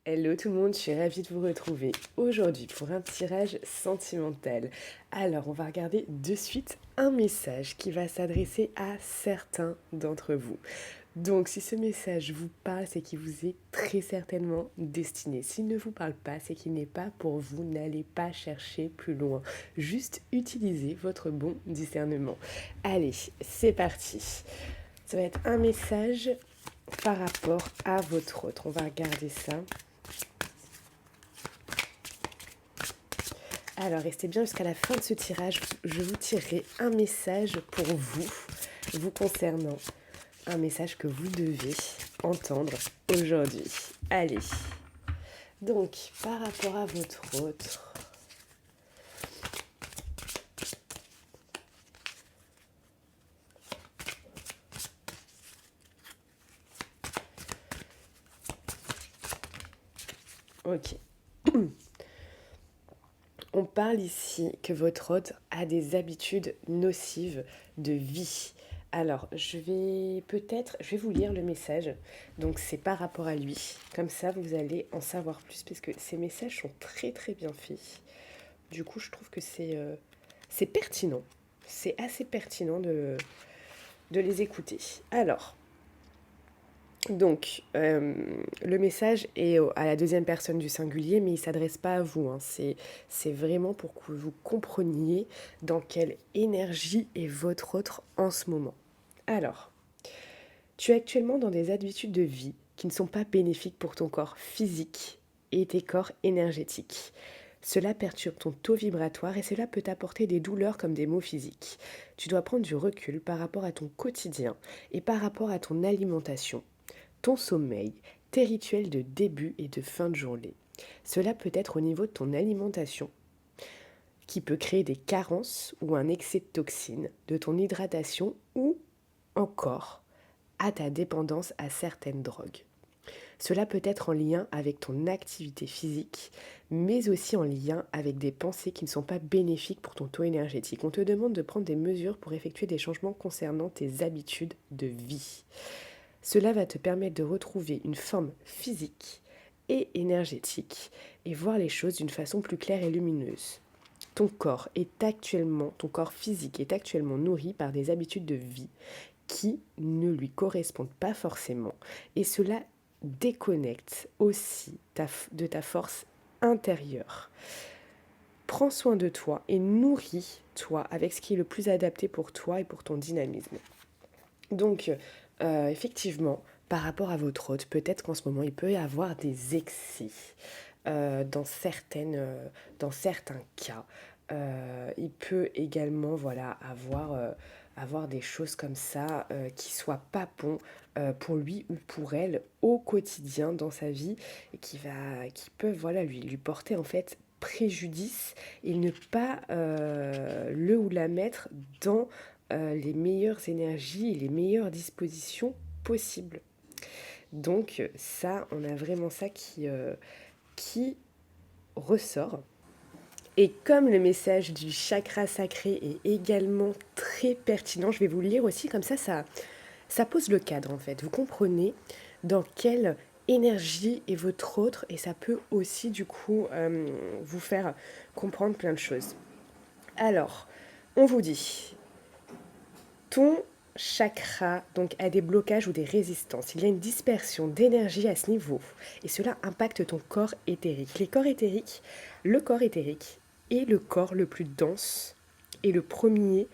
Hello tout le monde, je suis ravie de vous retrouver aujourd'hui pour un tirage sentimental. Alors, on va regarder de suite un message qui va s'adresser à certains d'entre vous. Donc, si ce message vous parle, c'est qu'il vous est très certainement destiné. S'il ne vous parle pas, c'est qu'il n'est pas pour vous. N'allez pas chercher plus loin. Juste utilisez votre bon discernement. Allez, c'est parti. Ça va être un message par rapport à votre autre. On va regarder ça. Alors, restez bien jusqu'à la fin de ce tirage. Je vous tirerai un message pour vous, vous concernant. Un message que vous devez entendre aujourd'hui. Allez. Donc, par rapport à votre autre. Ok. On parle ici que votre hôte a des habitudes nocives de vie. Alors, je vais vous lire le message. Donc, c'est par rapport à lui. Comme ça, vous allez en savoir plus, parce que ces messages sont très très bien faits. Du coup, je trouve que c'est pertinent. C'est assez pertinent de les écouter. Alors, donc, le message est à la deuxième personne du singulier, mais il ne s'adresse pas à vous. Hein. C'est vraiment pour que vous compreniez dans quelle énergie est votre autre en ce moment. Alors, tu es actuellement dans des habitudes de vie qui ne sont pas bénéfiques pour ton corps physique et tes corps énergétiques. Cela perturbe ton taux vibratoire et cela peut t'apporter des douleurs comme des maux physiques. Tu dois prendre du recul par rapport à ton quotidien et par rapport à ton alimentation, ton sommeil, tes rituels de début et de fin de journée. Cela peut être au niveau de ton alimentation, qui peut créer des carences ou un excès de toxines, de ton hydratation ou encore à ta dépendance à certaines drogues. Cela peut être en lien avec ton activité physique, mais aussi en lien avec des pensées qui ne sont pas bénéfiques pour ton taux énergétique. On te demande de prendre des mesures pour effectuer des changements concernant tes habitudes de vie. Cela va te permettre de retrouver une forme physique et énergétique et voir les choses d'une façon plus claire et lumineuse. Ton corps physique est actuellement nourri par des habitudes de vie qui ne lui correspondent pas forcément. Et cela déconnecte aussi de ta force intérieure. Prends soin de toi et nourris-toi avec ce qui est le plus adapté pour toi et pour ton dynamisme. Donc, effectivement, par rapport à votre hôte, peut-être qu'en ce moment, il peut y avoir des excès dans certains cas. Il peut également avoir des choses comme ça qui soient pas bons pour lui ou pour elle au quotidien dans sa vie et qui peuvent lui porter en fait préjudice et ne pas le ou la mettre dans les meilleures énergies et les meilleures dispositions possibles. Donc ça, on a vraiment ça qui ressort. Et comme le message du chakra sacré est également très pertinent, je vais vous le lire aussi, comme ça pose le cadre en fait. Vous comprenez dans quelle énergie est votre autre et ça peut aussi du coup vous faire comprendre plein de choses. Alors, on vous dit, ton chakra donc a des blocages ou des résistances. Il y a une dispersion d'énergie à ce niveau et cela impacte ton corps éthérique. Le corps éthérique est le corps le plus dense et le premier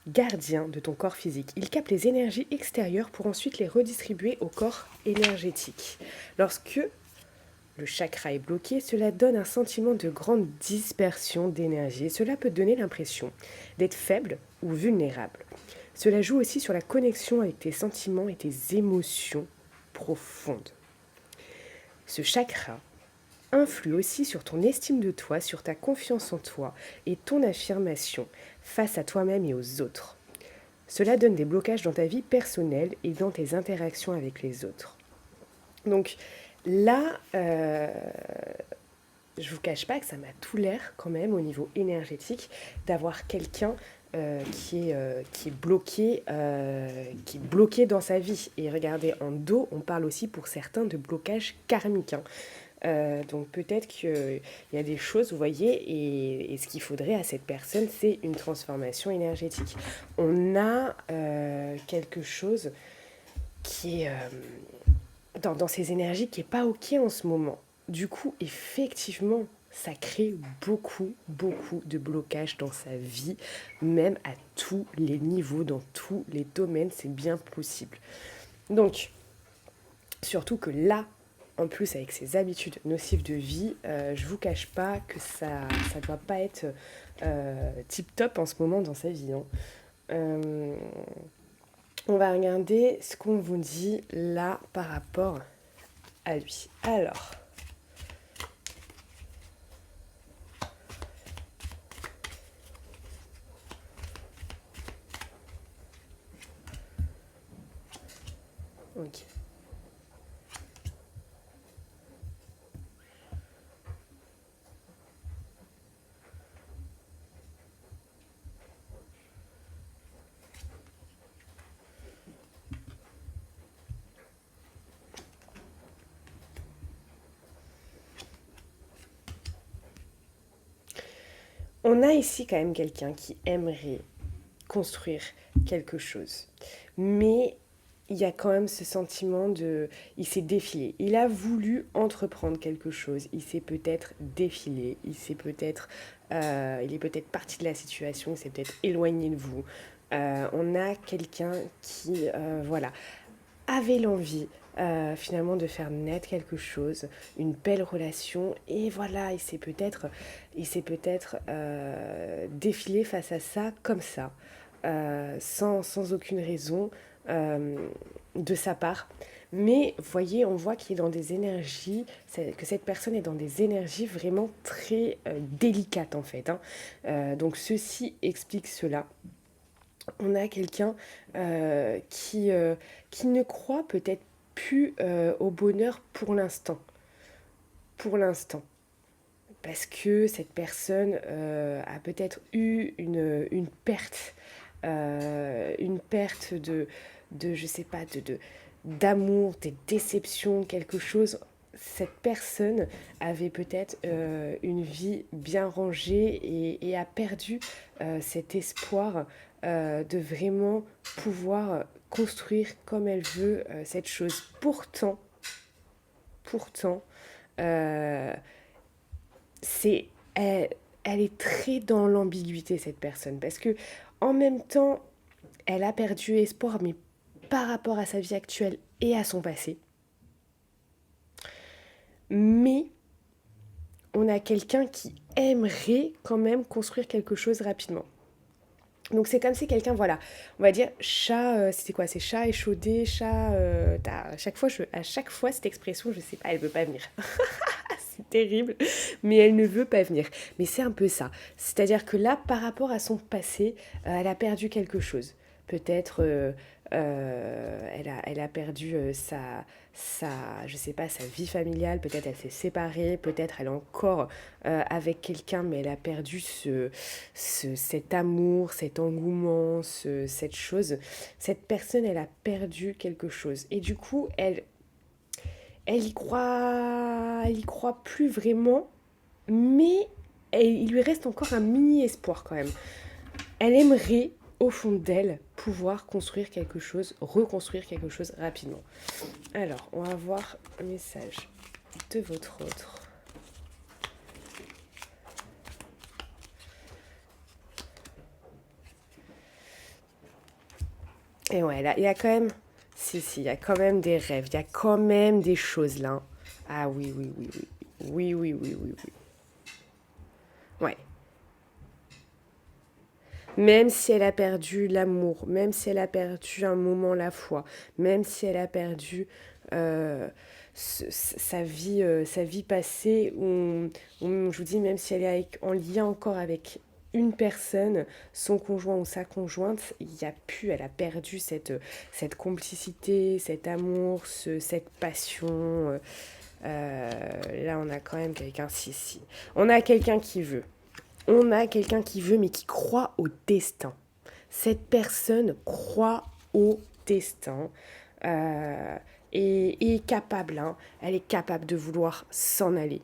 gardien de ton corps physique. Il capte les énergies extérieures pour ensuite les redistribuer au corps énergétique. Lorsque le chakra est bloqué, cela donne un sentiment de grande dispersion d'énergie. Cela peut donner l'impression d'être faible ou vulnérable. Cela joue aussi sur la connexion avec tes sentiments et tes émotions profondes. Ce chakra influe aussi sur ton estime de toi, sur ta confiance en toi et ton affirmation face à toi-même et aux autres. Cela donne des blocages dans ta vie personnelle et dans tes interactions avec les autres. Donc là, je vous cache pas que ça m'a tout l'air quand même au niveau énergétique d'avoir quelqu'un qui est bloqué dans sa vie. Et regardez, en dos, on parle aussi pour certains de blocage karmique. Hein. Donc peut-être qu'il y a des choses, vous voyez, et ce qu'il faudrait à cette personne, c'est une transformation énergétique. On a quelque chose qui est dans ces énergies qui n'est pas OK en ce moment. Du coup, effectivement, ça crée beaucoup, beaucoup de blocages dans sa vie, même à tous les niveaux, dans tous les domaines, c'est bien possible. Donc, surtout que là, en plus avec ses habitudes nocives de vie, je vous cache pas que ça doit pas être tip top en ce moment dans sa vie. Hein. Euh, on va regarder ce qu'on vous dit là par rapport à lui. Alors, ok. On a ici quand même quelqu'un qui aimerait construire quelque chose. Mais il y a quand même ce sentiment de... Il s'est défilé. Il a voulu entreprendre quelque chose. Il s'est peut-être défilé. Il s'est peut-être... il est peut-être parti de la situation. Il s'est peut-être éloigné de vous. On a quelqu'un qui, voilà, avait l'envie finalement de faire naître quelque chose, une belle relation, et voilà, il s'est peut-être défilé face à ça comme ça, sans aucune raison de sa part. Mais voyez, on voit qu'il est dans des énergies, que cette personne est dans des énergies vraiment très délicates en fait. Hein. Donc ceci explique cela. On a quelqu'un qui ne croit peut-être plus au bonheur pour l'instant. Pour l'instant. Parce que cette personne a peut-être eu une perte de je sais pas, d'amour, des déceptions, quelque chose. Cette personne avait peut-être une vie bien rangée et a perdu cet espoir de vraiment pouvoir construire comme elle veut cette chose. Pourtant, euh, c'est elle, elle est très dans l'ambiguïté cette personne parce que en même temps, elle a perdu espoir, mais par rapport à sa vie actuelle et à son passé. Mais on a quelqu'un qui aimerait quand même construire quelque chose rapidement. Donc c'est comme si quelqu'un, voilà, on va dire chat, c'était quoi? C'est chat échaudé, chat. À chaque fois cette expression, je sais pas, elle veut pas venir. C'est terrible, mais elle ne veut pas venir. Mais c'est un peu ça. C'est-à-dire que là, par rapport à son passé, elle a perdu quelque chose. Peut-être elle a perdu je sais pas, sa vie familiale, peut-être elle s'est séparée, peut-être elle est encore avec quelqu'un, mais elle a perdu cet amour, cet engouement, cette chose. Cette personne, elle a perdu quelque chose. Et du coup, elle y croit plus vraiment, mais il lui reste encore un mini espoir quand même. Elle aimerait, au fond d'elle, pouvoir construire quelque chose, reconstruire quelque chose rapidement. Alors, on va voir un message de votre autre. Et ouais, là, il y a quand même... Si, il y a quand même des rêves, il y a quand même des choses là. Ah oui, oui, oui, oui. Oui, oui, oui, oui, oui. Ouais. Même si elle a perdu l'amour, même si elle a perdu un moment la foi, même si elle a perdu sa vie passée, je vous dis, même si elle est en lien encore avec une personne, son conjoint ou sa conjointe, il y a plus, elle a perdu cette complicité, cet amour, cette passion. Là, on a quand même quelqu'un, si. On a quelqu'un qui veut. On a quelqu'un qui veut, mais qui croit au destin. Cette personne croit au destin. Euh, et est capable, hein, elle est capable de vouloir s'en aller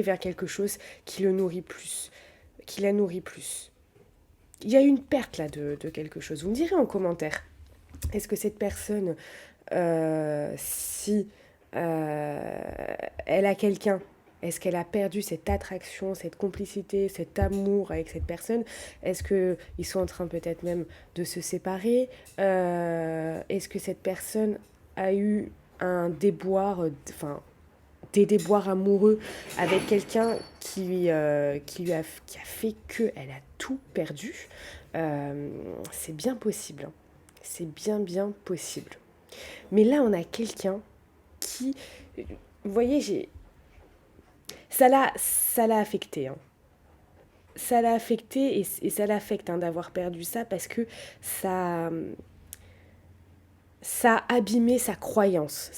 vers quelque chose qui le nourrit plus, qui la nourrit plus. Il y a une perte là de quelque chose. Vous me direz en commentaire, est-ce que cette personne, si elle a quelqu'un, est-ce qu'elle a perdu cette attraction, cette complicité, cet amour avec cette personne? Est-ce qu'ils sont en train peut-être même de se séparer? Est-ce que cette personne a eu un déboire, enfin des déboires amoureux avec quelqu'un qui a fait qu'elle a tout perdu? C'est bien possible, hein. C'est bien possible. Mais là, on a quelqu'un qui, vous voyez, ça l'a affecté, hein. Ça l'a affecté et ça l'affecte, hein, d'avoir perdu ça parce que ça, ça a abîmé sa croyance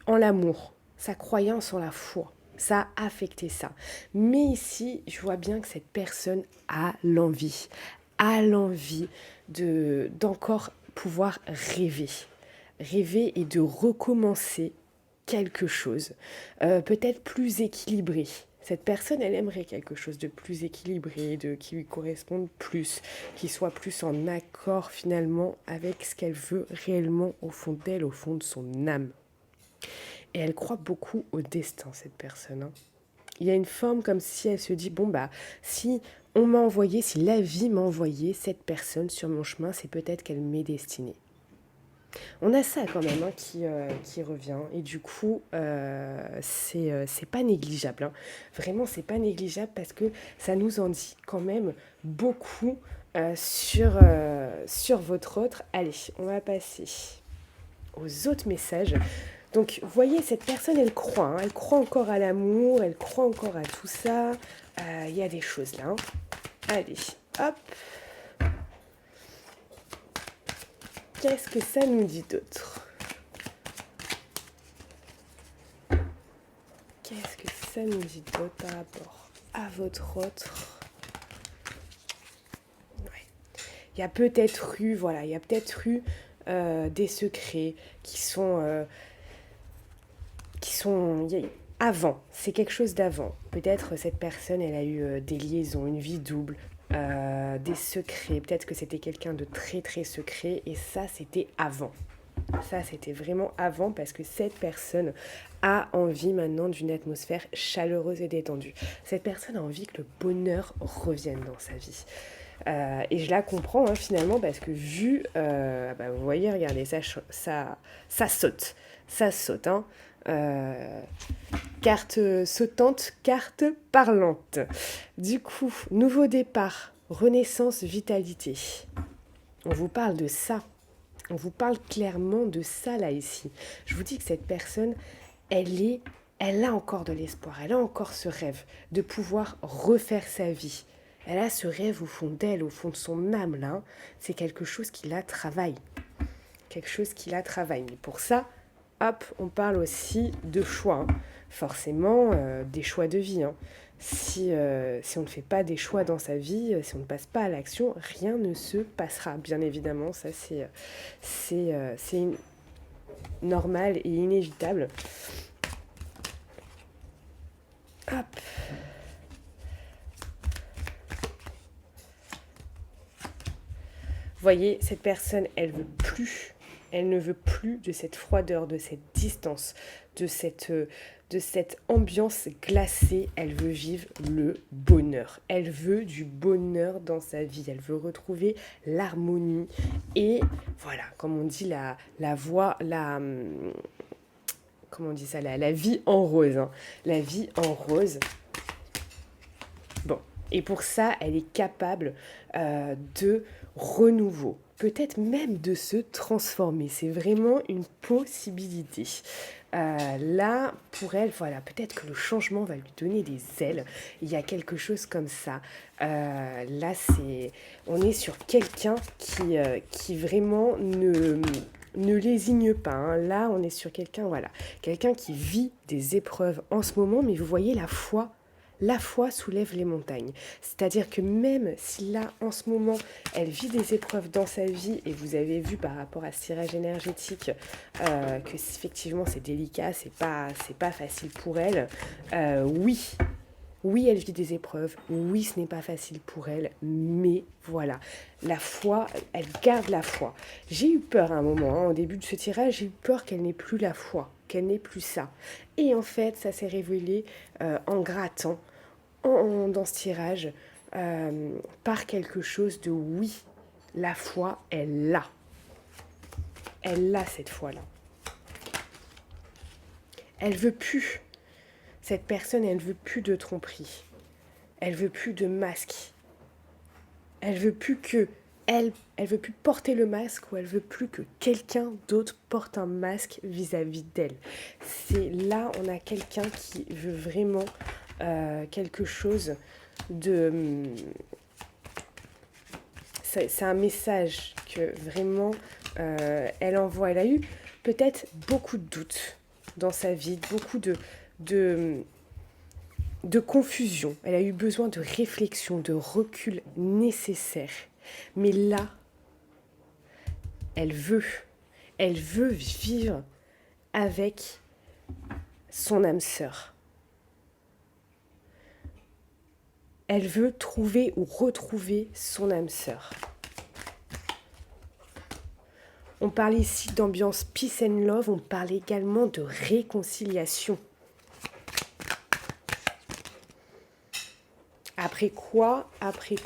en l'amour, sa croyance en la foi. Ça a affecté ça. Mais ici, je vois bien que cette personne a l'envie d'encore pouvoir rêver. Rêver et de recommencer quelque chose, peut-être plus équilibré. Cette personne, elle aimerait quelque chose de plus équilibré, qui lui corresponde plus, qui soit plus en accord finalement avec ce qu'elle veut réellement au fond d'elle, au fond de son âme. Et elle croit beaucoup au destin, cette personne, hein. Il y a une forme comme si elle se dit, bon bah, si si la vie m'a envoyé cette personne sur mon chemin, c'est peut-être qu'elle m'est destinée. On a ça quand même, hein, qui revient. Et du coup, c'est pas négligeable, hein. Vraiment, c'est pas négligeable parce que ça nous en dit quand même beaucoup sur votre autre. Allez, on va passer aux autres messages. Donc, vous voyez, cette personne, elle croit. Hein, elle croit encore à l'amour, elle croit encore à tout ça. Il y a des choses là, hein. Allez, hop. Qu'est-ce que ça nous dit d'autre? Qu'est-ce que ça nous dit d'autre par rapport à votre autre? Ouais. Il y a peut-être eu, voilà, il y a peut-être eu des secrets qui sont avant. C'est quelque chose d'avant. Peut-être cette personne, elle a eu des liaisons, une vie double, des secrets. Peut-être que c'était quelqu'un de très très secret et ça, c'était avant. Ça, c'était vraiment avant parce que cette personne a envie maintenant d'une atmosphère chaleureuse et détendue. Cette personne a envie que le bonheur revienne dans sa vie. Et je la comprends, hein, finalement parce que vous voyez, regardez, ça saute. Ça saute, hein. Carte sautante, carte parlante. Du coup, nouveau départ, renaissance, vitalité. On vous parle de ça. On vous parle clairement de ça là ici. Je vous dis que cette personne, elle a encore de l'espoir, elle a encore ce rêve de pouvoir refaire sa vie. Elle a ce rêve au fond d'elle, au fond de son âme là. C'est quelque chose qui la travaille. Quelque chose qui la travaille. Mais pour ça, hop, on parle aussi de choix, hein. Forcément, des choix de vie, hein. Si on ne fait pas des choix dans sa vie, si on ne passe pas à l'action, rien ne se passera. Bien évidemment, ça c'est normal et inévitable. Hop. Vous voyez, cette personne, elle ne veut plus de cette froideur, de cette distance, de cette ambiance glacée. Elle veut vivre le bonheur. Elle veut du bonheur dans sa vie. Elle veut retrouver l'harmonie et voilà, comme on dit, comment on dit ça, la vie en rose, hein. La vie en rose. Bon, et pour ça, elle est capable de renouveau, peut-être même de se transformer. C'est vraiment une possibilité. Là, pour elle, voilà, peut-être que le changement va lui donner des ailes. Il y a quelque chose comme ça. Là, on est sur quelqu'un qui vraiment ne lésigne pas, hein. Là, on est sur quelqu'un, voilà, quelqu'un qui vit des épreuves en ce moment, mais vous voyez la foi La foi soulève les montagnes. C'est-à-dire que même si là, en ce moment, elle vit des épreuves dans sa vie, et vous avez vu par rapport à ce tirage énergétique que effectivement c'est délicat, c'est pas facile pour elle, oui, oui, elle vit des épreuves, oui, ce n'est pas facile pour elle, mais voilà, la foi, elle garde la foi. J'ai eu peur à un moment, hein, au début de ce tirage, j'ai eu peur qu'elle n'ait plus la foi, qu'elle n'ait plus ça. Et en fait, ça s'est révélé en grattant dans ce tirage par quelque chose de oui, la foi, elle l'a. Elle l'a cette foi-là. Elle veut plus. Cette personne, elle veut plus de tromperie. Elle veut plus de masque. Elle veut plus que elle veut plus porter le masque, ou elle veut plus que quelqu'un d'autre porte un masque vis-à-vis d'elle. C'est là, on a quelqu'un qui veut vraiment quelque chose de... C'est un message que vraiment elle envoie. Elle a eu peut-être beaucoup de doutes dans sa vie, beaucoup de confusion. Elle a eu besoin de réflexion, de recul nécessaire. Mais là, elle veut vivre avec son âme sœur. Elle veut trouver ou retrouver son âme sœur. On parle ici d'ambiance peace and love, on parle également de réconciliation. Après quoi Après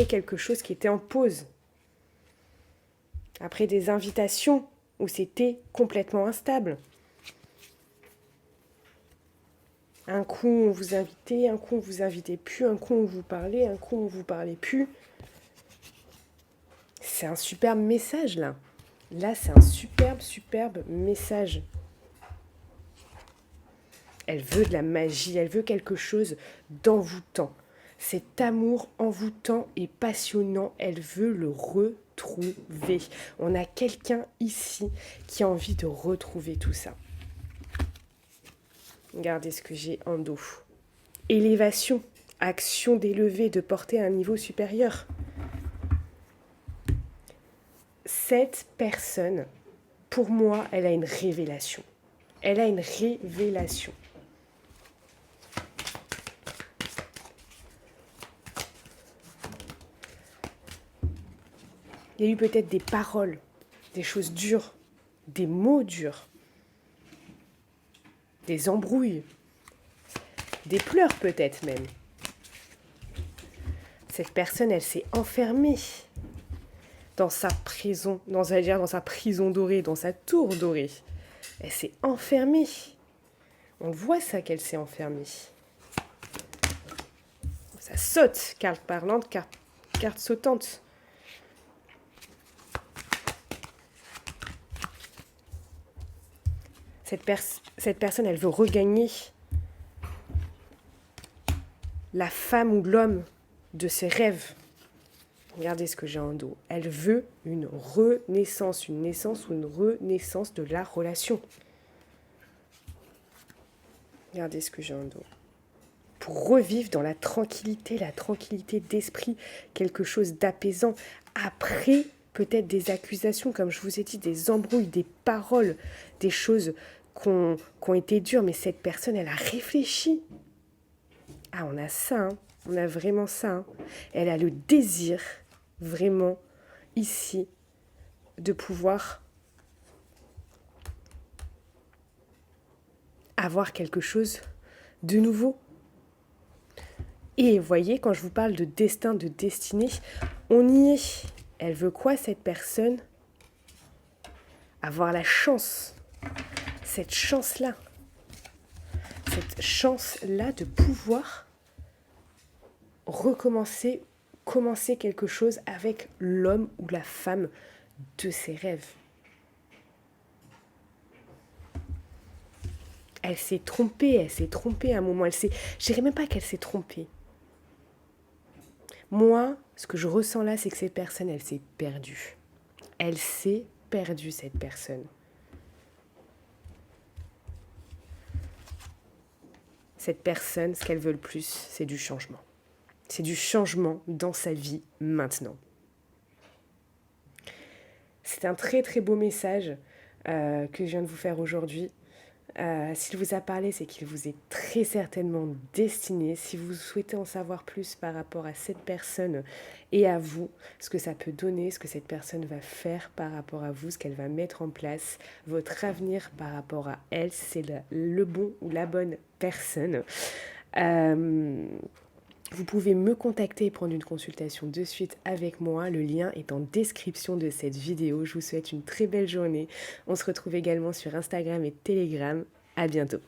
quelque chose qui était en pause. Après des invitations où c'était complètement instable. Un coup on vous invitait, un coup on vous invitait plus, un coup on vous parlait, un coup on vous parlait plus. C'est un superbe message là. Là c'est un superbe message. Elle veut de la magie, elle veut quelque chose d'envoûtant. Cet amour envoûtant et passionnant, elle veut le retrouver. On a quelqu'un ici qui a envie de retrouver tout ça. Regardez ce que j'ai en dos. Élévation, action d'élever, de porter à un niveau supérieur. Cette personne, pour moi, elle a une révélation. Elle a une révélation. Il y a eu peut-être des paroles, des choses dures, des mots durs, des embrouilles, des pleurs peut-être même. Cette personne, elle s'est enfermée dans sa prison, dans sa prison dorée, dans sa tour dorée. Elle s'est enfermée. On voit ça qu'elle s'est enfermée. Ça saute, carte parlante, carte sautante. Cette personne, elle veut regagner la femme ou l'homme de ses rêves. Regardez ce que j'ai en dos. Elle veut une renaissance, une naissance ou une renaissance de la relation. Regardez ce que j'ai en dos. Pour revivre dans la tranquillité d'esprit, quelque chose d'apaisant. Après, peut-être des accusations, comme je vous ai dit, des embrouilles, des paroles, des choses qui ont été dures, mais cette personne, elle a réfléchi. Ah, on a ça, hein. On a vraiment ça. Hein. Elle a le désir, vraiment, ici, de pouvoir avoir quelque chose de nouveau. Et vous voyez, quand je vous parle de destin, de destinée, on y est. Elle veut quoi, cette personne? Avoir la chance. Cette chance-là. Cette chance-là de pouvoir recommencer, commencer quelque chose avec l'homme ou la femme de ses rêves. Elle s'est trompée à un moment. Je dirais même pas qu'elle s'est trompée. Moi, ce que je ressens là, c'est que cette personne, elle s'est perdue. Elle s'est perdu cette personne. Cette personne, ce qu'elle veut le plus, c'est du changement. C'est du changement dans sa vie maintenant. C'est un très très beau message que je viens de vous faire aujourd'hui. S'il vous a parlé, c'est qu'il vous est très certainement destiné. Si vous souhaitez en savoir plus par rapport à cette personne et à vous, ce que ça peut donner, ce que cette personne va faire par rapport à vous, ce qu'elle va mettre en place, votre avenir par rapport à elle, c'est le bon ou la bonne personne. Euh, Vous pouvez me contacter et prendre une consultation de suite avec moi. Le lien est en description de cette vidéo. Je vous souhaite une très belle journée. On se retrouve également sur Instagram et Telegram. À bientôt.